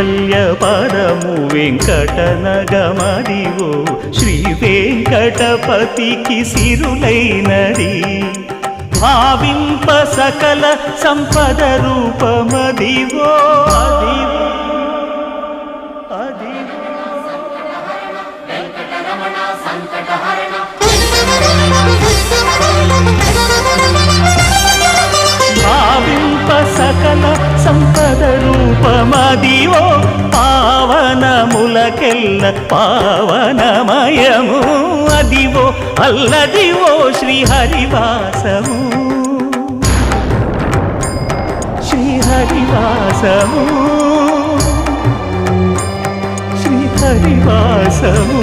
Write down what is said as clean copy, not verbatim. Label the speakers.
Speaker 1: కైవల్య పదము వెంకటనగమదివో శ్రీ వెంకటపతికి సిరులైనది భావింప సకల సంపద రూపమదివో భావింప సకల సంపద రూపమదివో పావనములకెల్ల పావనమయము అదివో అల్లదివో శ్రీహరివాసము శ్రీహరివాసము శ్రీహరివాసము